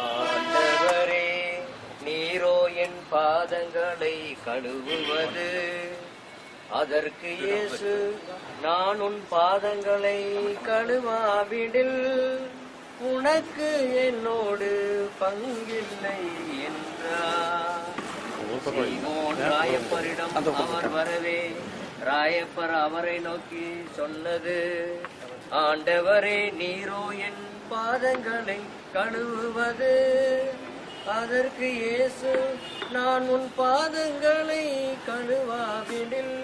ஆண்டவரே, நீரோ என் பாதங்களை கழுவுவது, அதற்கு இயேசு நான் உன் பாதங்களை கழுவாவிடில் உனக்கு என்னோடு பங்கில்லை என்றார். சீமோன் ராயப்பரிடம் அவர் வரவே ராயப்பர் அவரை நோக்கி சொன்னது, ஆண்டவரே, நீரோ என் பாதங்களை கழுவுவது, அதற்கு இயேசு நான் உன் பாதங்களை கழுவாவிடில்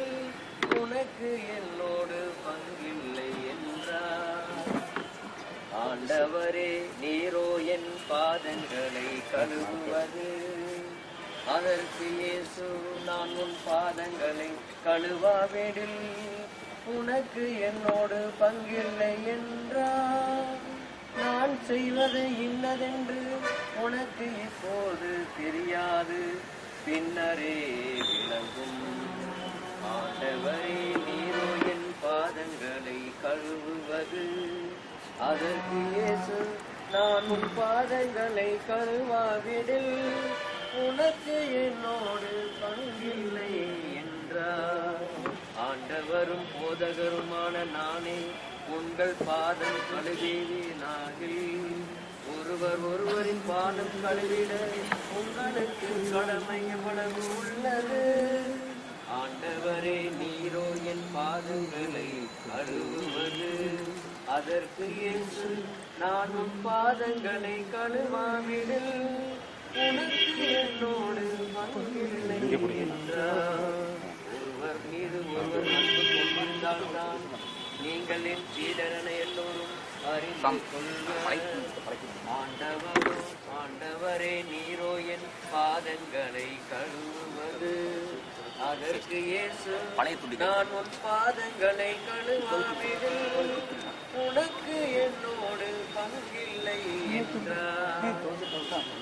உனக்கு என்னோடு பங்கில்லை என்றார். ஆண்டவரே, நீரோ என் பாதங்களை கழுவுவது, அதற்கு இயேசு நான் உன் பாதங்களை கழுவாவிடில் உனக்கு என்னோடு பங்கில்லை என்றார். நான் செய்வது இன்னதென்று உனக்கு இப்போது தெரியாது, பின்னரே விளங்கும். ஆண்டவரே, நீரோ என் பாதங்களை கழுவுவது, அதற்கு இயேசு நான் உன் பாதங்களை கழுவாவிடில் உனக்கு என்னோடு பங்கில்லை என்றார். ஆண்டவரும் போதகருமான நானே உங்கள் பாதம் கழுவினாகில் ஒருவர் ஒருவரின் பாதம் கழுவிட உங்களுக்கு கடமை எவ்வளவு உள்ளது. ஆண்டவரே, நீரோ என் பாதங்களை கழுவுவது, அதற்கு இயேசு நான் உன் பாதங்களை கழுவாவிடில் உனக்கு என்னோடு பங்கில்லை என்றார். ஒருவர் மீது ஒருவர் அன்பு கொண்டிருந்தால்தான் நீங்கள் என் சீடரனை எல்லோரும் அறிந்து கொள்வர். ஆண்டவரே, நீரோ என் பாதங்களை கழுவுவது, அதற்கு இயேசு நான் உன் பாதங்களை கழுவாவிடில் உனக்கு என்னோடு பங்கில்லை என்றார்.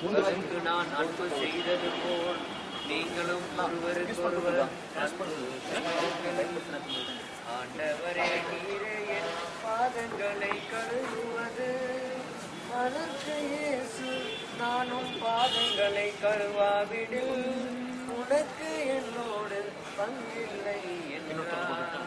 உங்களுக்கு நான் அன்பு செய்தது போல் நீங்களும் ஒருவருக்கொருவர் அன்பு செய்யுங்கள். ஆண்டவரே, நீரே என் பாதங்களை கழுவுவது, அதற்கு இயேசு நான் உன் பாதங்களை கழுவாவிடில் உனக்கு என்னோடு பங்கில்லை என்றார்.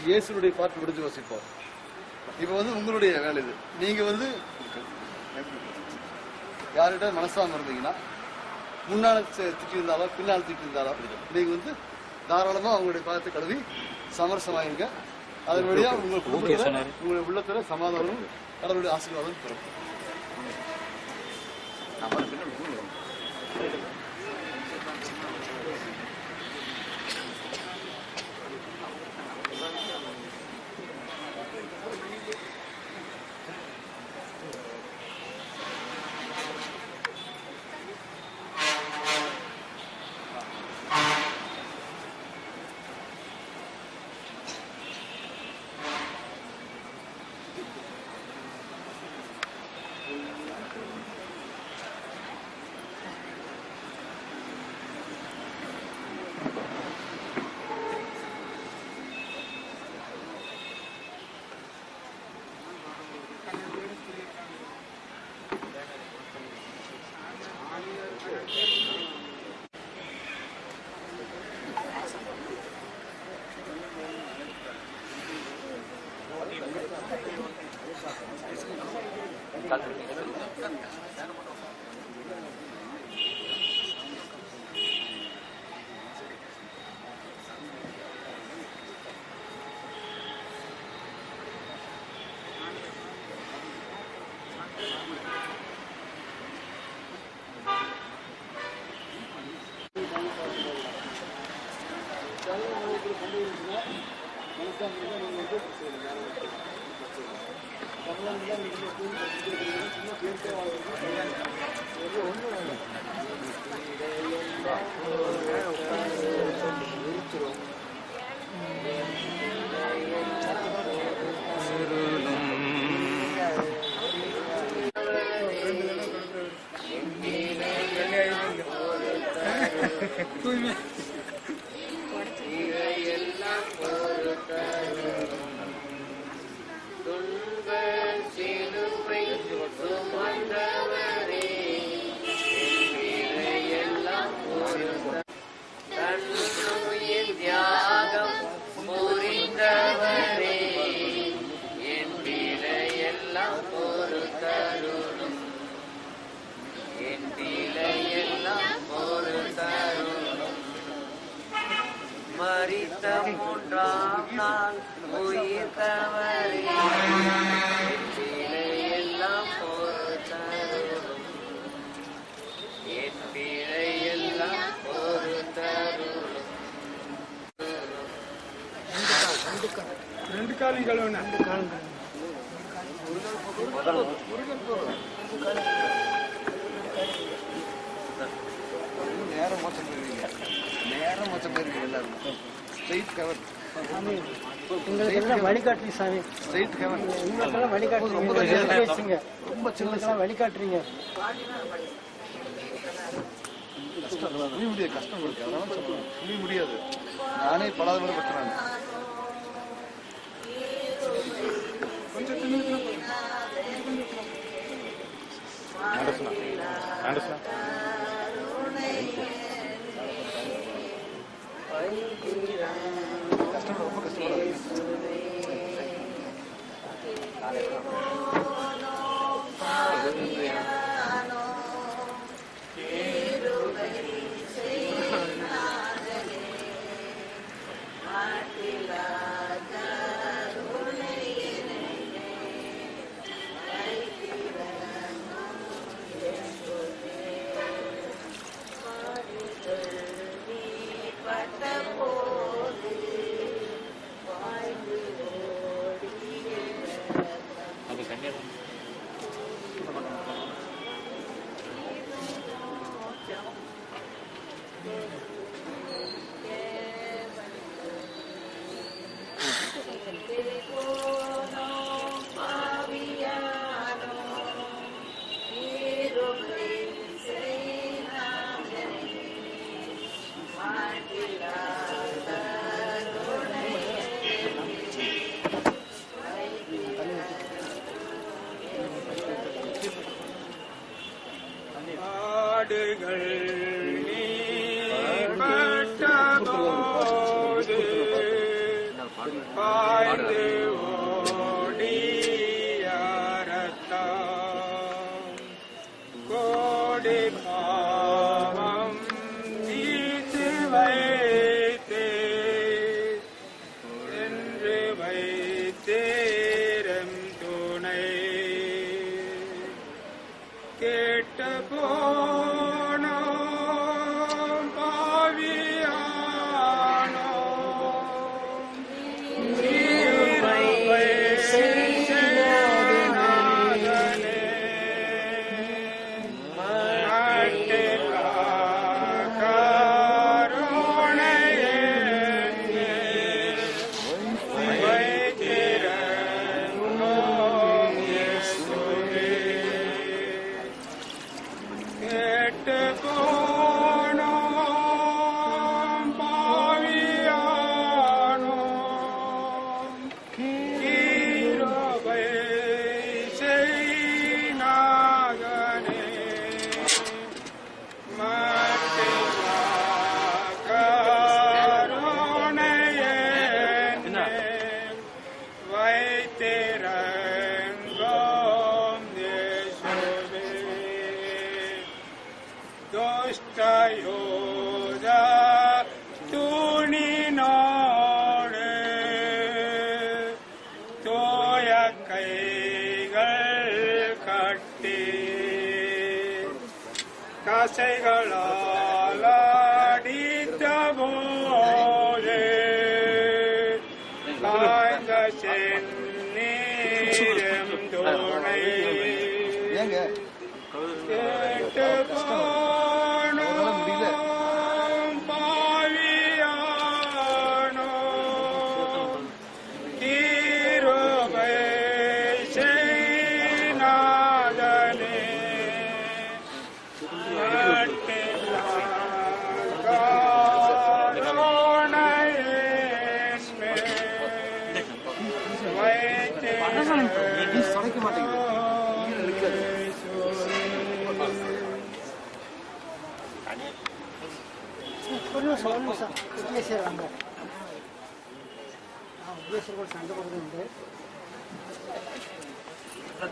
இயேசுடைய பாட்டு முடிஞ்சு வசிப்போம். இப்போ உங்களுடைய வேலை இது. நீங்க யார்கிட்ட மனசாம இருந்தீங்கன்னா முன்னால திட்டி இருந்தாலும் பின்னால் திட்டி இருந்தாலும் நீங்க தாராளமா அவங்களுடைய பாதத்தை கழுவி சமரசமாயிருங்க. அதன் வழியா உங்கள் குடும்பத்துல உங்களுடைய உள்ளத்துல சமாதானம் கடவுளுடைய ஆசீர்வாதம் பிறக்கும். வழிகாட்டுறீங்க சாமி, வழிகாட்டுறீங்க, ரொம்ப சின்ன வழிகாட்டுறீங்க. கஷ்டம் இருக்கு, அதனால சொல்ல முடியாது. நானே பல தடவை பெற்றேன். கஷ்டம் ரொம்ப கஷ்டப்படாது.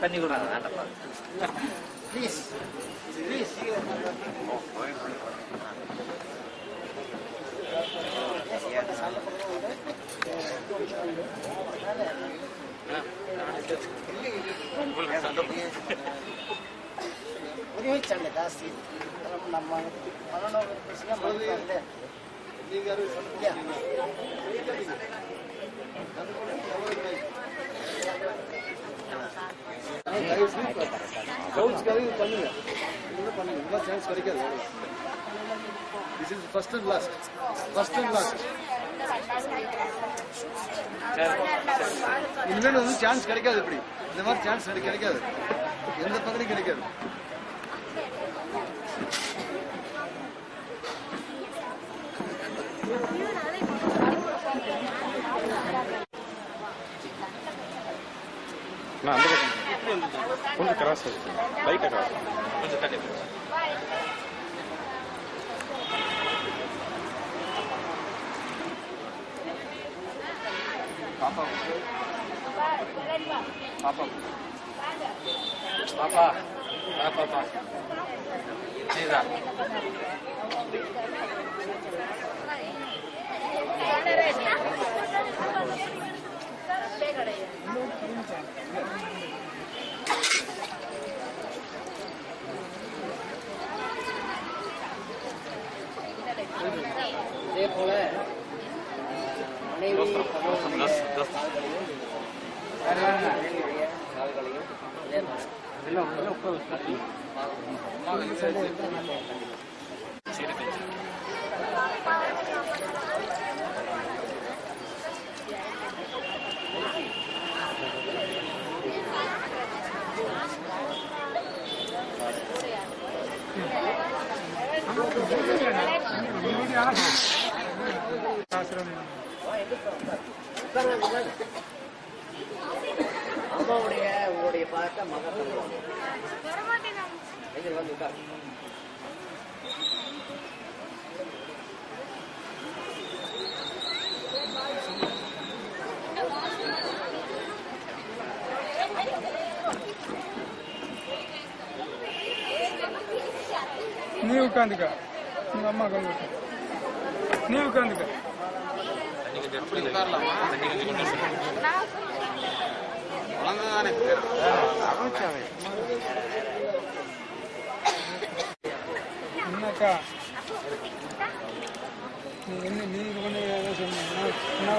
தண்ணி கூட ப்ளீஸ் ப்ளீஸ் ಉರಿಯೋಯ್ತಂಡೆ ಜಾಸ್ತಿ ನಮ್ಮ ಮನೋನೋ ಪ್ರಶ್ನೆ ಮಾಡ್ತಾರೆ ಈಗ சான்ஸ் கிடைக்காது. This is first and last. First and last. இனிமேல் வந்து சான்ஸ் கிடைக்காது. இப்படி இந்த மாதிரி சான்ஸ் கிடைக்காது. எந்த பக்கத்துலையும் கிடைக்காது. அந்த பக்கம் கொஞ்சம் கிராஸ் லைட்டாக கிராஸ் கொஞ்சம் தள்ளி பாப்பா பாப்பா பாப்பா பாப்பா சரிதான் இதே போல மனைவி சரி அம்மாவுடைய உங்களுடைய பார்த்த மகன் வந்து உட்கார். நீ உட்காந்துக்க உங்க அம்மா கழுவு நீ உட்காந்துக்க என்னக்கா நீ என்ன நீ இது பண்ணி ஏதோ சொன்னீங்கன்னா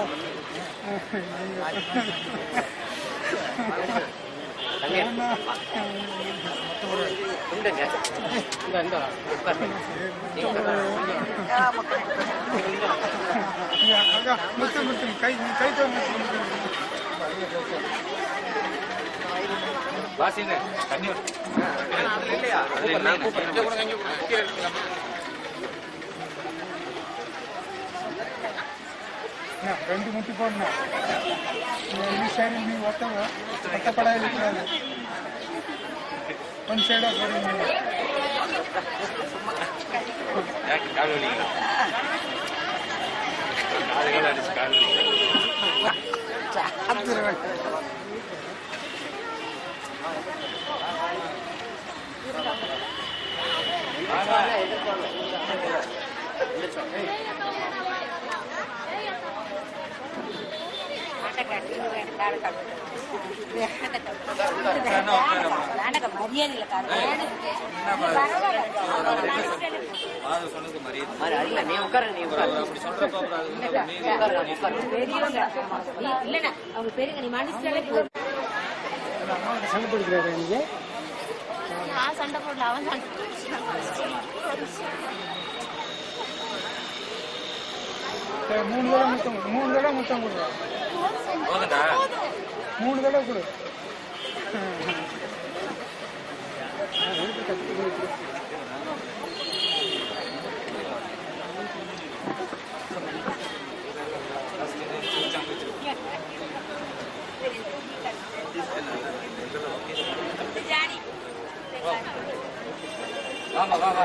முத்து முத்து கை கை வாசிங்க தண்ணி இல்லையா ரெண்டு முட்டி போடணும் இந்த சைடு நீ ஒத்த படாயில் இருக்கிறாரு ஒன் சைடா போடுங்க கால் வலிங்களா கால் அடிச்சு கால் சொன்னது மரியாதை நீ உட்காரு நீ அப்படி சொல்றப்ப இல்லைன்னா அவங்க பெருங்க நீ மனுஷன் சண்டை போடுக்கிறாரு நீங்க நான் சண்டை போடல அவன் மூணு தடவை முத்தம் கொடுறா போதுண்டா 3 தடவை கொடு வாங்க வா வா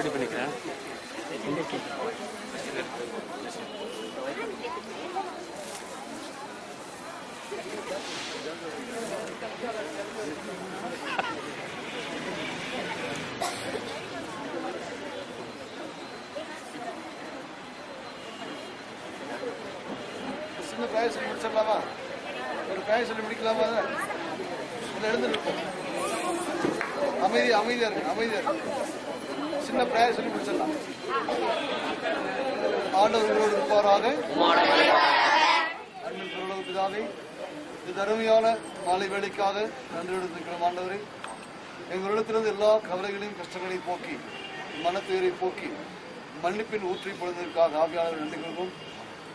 ரெடி பண்ணிக்கிறேன். சின்ன பிராயம் சொல்லி முடிச்சிடலாமா? ஒரு பிராயம் சொல்லி முடிக்கலாமா? எழுந்துருக்கும். அமைதியா இருக்கு. சின்ன பிராயம் சொல்லி முடிச்சிடலாம். ஆண்டவர்களோடு இருப்பாராக. அன்பின் பொருளவு பிதாவே, இது அருமையான மாலை வேலைக்காக நன்றியோடு இருக்கிறோம். ஆண்டவரே, எங்களிடத்திலிருந்து எல்லா கவலைகளையும் கஷ்டங்களையும் போக்கி, மனத்துயரை போக்கி, மன்னிப்பின் ஊற்றி பொழுதற்காக ஆவியாளர்கள் நன்றி கொள்வோம்.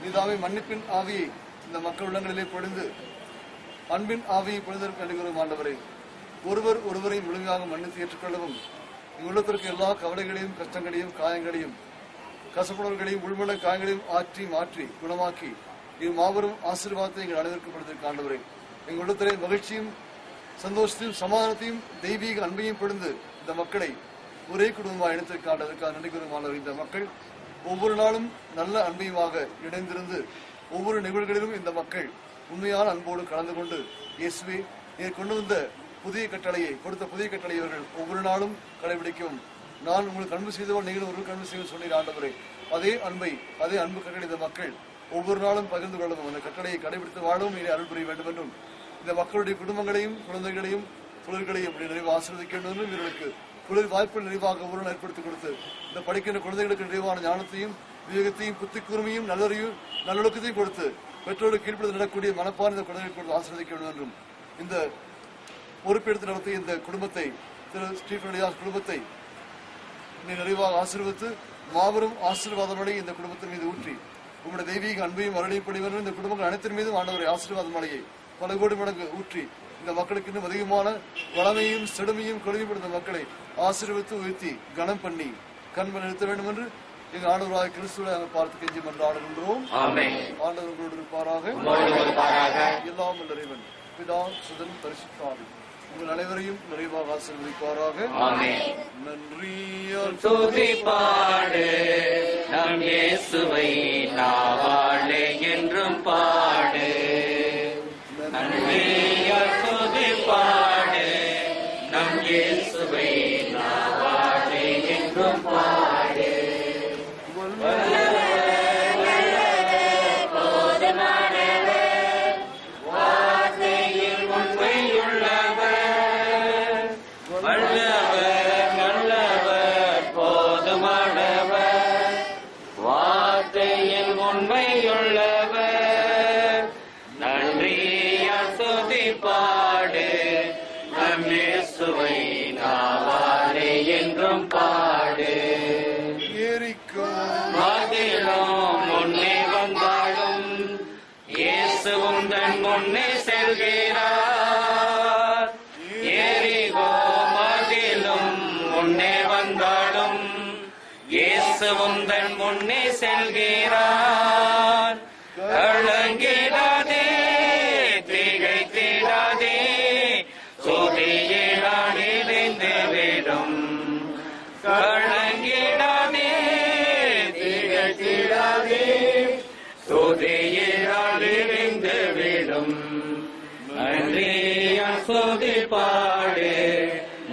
இதாவே மன்னிப்பின் ஆவியை இந்த மக்கள் உள்ளங்களிலே பொழிந்து அன்பின் ஆவியை பொழுதற்கு நன்றி கொள்வோம். ஆண்டவரே, ஒருவரை முழுமையாக மன்னித்து ஏற்றுக்கொள்ளவும், உள்ளத்திற்கு எல்லா கவலைகளையும் கஷ்டங்களையும் காயங்களையும் கசப்புணர்களையும் உள்மன காயங்களையும் மாற்றி குணமாக்கி இது மாபெரும் ஆசீர்வாதத்தை எங்கள் அனைவருக்கும் கொடுத்திருக்க ஆண்டவரே, எங்கள் உள்ளத்திலே மகிழ்ச்சியும் சந்தோஷத்தையும் சமாதானத்தையும் தெய்வீக அன்பையும் பொழுந்து இந்த மக்களை ஒரே குடும்பமாக இணைத்திருக்க ஆண்டதற்காக நன்றி கூறும். இந்த மக்கள் ஒவ்வொரு நாளும் நல்ல அன்பையுமாக இணைந்திருந்து ஒவ்வொரு நிகழ்வுகளிலும் இந்த மக்கள் உண்மையான அன்போடு கலந்து கொண்டு இயேசுவே நீர் கொண்டு வந்த கொடுத்த புதிய கட்டளையை அவர்கள் ஒவ்வொரு நாளும் கடைபிடிக்கவும், நான் உங்களுக்கு அன்பு செய்தவன் நீங்கள் ஒரு அன்பு செய்ய சொன்னீர் ஆண்டவரே, அதே அன்பு கட்டளை இந்த மக்கள் ஒவ்வொரு நாளும் பகிர்ந்து கொள்ளவும், அந்த கட்டளையை கடைபிடித்து வாழவும் நீரை அருள் புரிய வேண்டும் என்றும், இந்த மக்களுடைய குடும்பங்களையும் குழந்தைகளையும் தொழில்களையும் நிறைவு ஆசீர்வதிக்க வேண்டும் என்றும், இவர்களுக்கு தொழில் வாய்ப்புகள் நிறைவாக ஒவ்வொரு ஏற்படுத்தி கொடுத்து இந்த படிக்கின்ற குழந்தைகளுக்கு நிறைவான ஞானத்தையும் விவேகத்தையும் புத்தி கூர்மையும் நல்லொழுக்கத்தையும் கொடுத்து பெற்றோருக்கு கீழ்ப்படுத்த நடக்கூடிய மனப்பான இந்த குழந்தைகளை கொடுத்து ஆசீர்வதிக்க வேண்டும் என்றும், இந்த பொறுப்பெடுத்து நடத்திய இந்த குடும்பத்தை திரு ஸ்டீபன் எலியாஸ் குடும்பத்தை நிறைவாக ஆசீர்வதித்து மாபெரும் ஆசீர்வாதமடை இந்த குடும்பத்தின் மீது ஊற்றி உங்களுடைய தெய்வீக அன்பையும் அருளைப்படிவரும் இந்த குடும்பங்கள் அனைத்தின் மீதும் ஆண்டவரை ஆசீர்வாத மழையை பல கோடி மடங்கு ஊற்றி இந்த மக்களுக்கு இன்னும் அதிகமான வளமையும் செடுமையும் கொள்கைப்படுத்த மக்களை ஆசீர்வதித்து உயர்த்தி கனம் பண்ணி கண்மன் நிறுத்த வேண்டும் என்று எங்கள் ஆண்டவராக கிறிஸ்துவை நாங்கள் பார்த்து கெஞ்சி மன்றாடுகின்றோம். ஆண்டவர் உங்களோடு இருப்பாராக. எல்லாம் வல்ல இறைவன் பிதா சுதன் பரிசுத்த ஆவி உங்கள் அனைவரையும் நிறைவாக ஆசீர்வதிப்பாராக. நன்றியால் துதிப்பாடு நம் இயேசுவை நாவாழே என்றும் பாடு. நன்றியால் துதிப்பாடு நம் இயேசுவை நாவாழே என்றும் பாடு. என்றும் பாடு. மதிலும் முன்னே வந்தாலும் இயேசுவும் தன் முன்னே செல்கிறார். எரிகோ மதிலும் முன்னே வந்தாலும் இயேசுவும் தன் முன்னே செல்கிறார். கலங்கிடாதே திகைத்திடாதே சோதியினால் நிறைந்து விடும். கலங்கிடாதே திகைத்திடாதே சோதியினால் நிறைந்து விடும். நன்றியா சோதி பாடு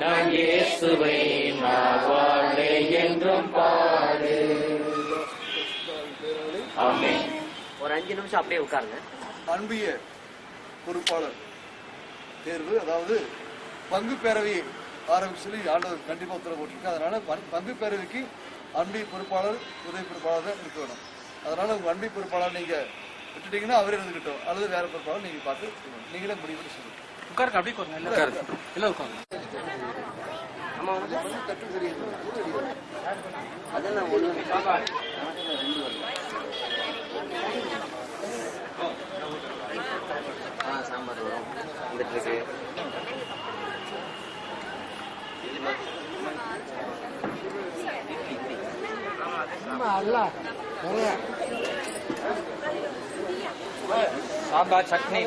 நம் இயேசுவை நாவாழே என்றும் பாடு. ஆமென். ஒரு 5 நிமிஷம் அப்படியே உட்காருங்க. அன்பிய பொறுப்பாளர் தேர்வு, அதாவது பங்கு பேரவையை ஆரம்பிச்சு சொல்லி ஆண்டவர் கண்டிப்பா உத்தரவு போட்டிருக்கு. அதனால பங்கு பேரவைக்கு அன்பி பொறுப்பாளர் உதவி பொறுப்பாளர் தான் இருக்க வேணும். அதனால உங்க அன்பி பொறுப்பாளர் நீங்க விட்டுட்டீங்கன்னா அவரே இருந்துக்கிட்டோம், அல்லது வேற பொறுப்பாளர் நீங்க பார்த்து நீங்களே முடிவு பண்ணி சொல்லுங்க. உட்காருங்க, அப்படியே உட்காருங்க, எல்லாம் உட்காருங்க. அதெல்லாம் ஒண்ணு சாம்பார் வரும் வந்துட்டு இருக்கு. சாம்பார் சட்னி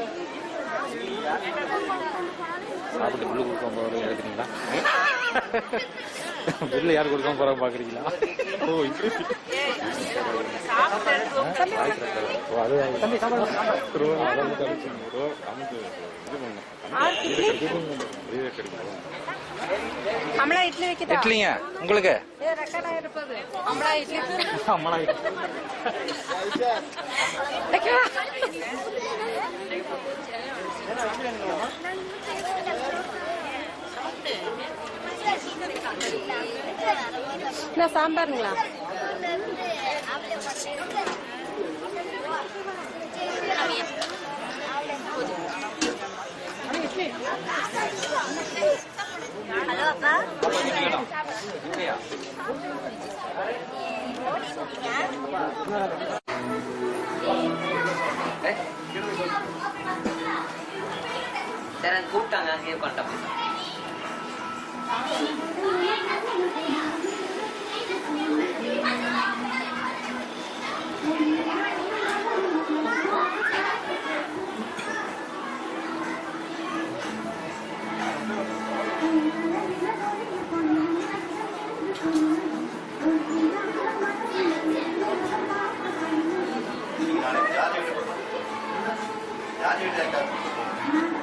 சாப்பிட்டு பில்லு கொடுக்காம போகிற எடுக்கிறீங்களா? பில்லு யார் கொடுக்காம போகிற பார்க்குறீங்களா? ஓ இன்ட்ரெஸ்ட். அமலா இட்லி வைக்கிறா? இட்லிங்க உங்களுக்கு. அமலா இட்லி. அம்மளா சாம்பாருங்களா? ஹலோ அக்கா. சரி கூப்பிட்டாங்க அங்கேயே கொண்டேன். யார் வீட்டு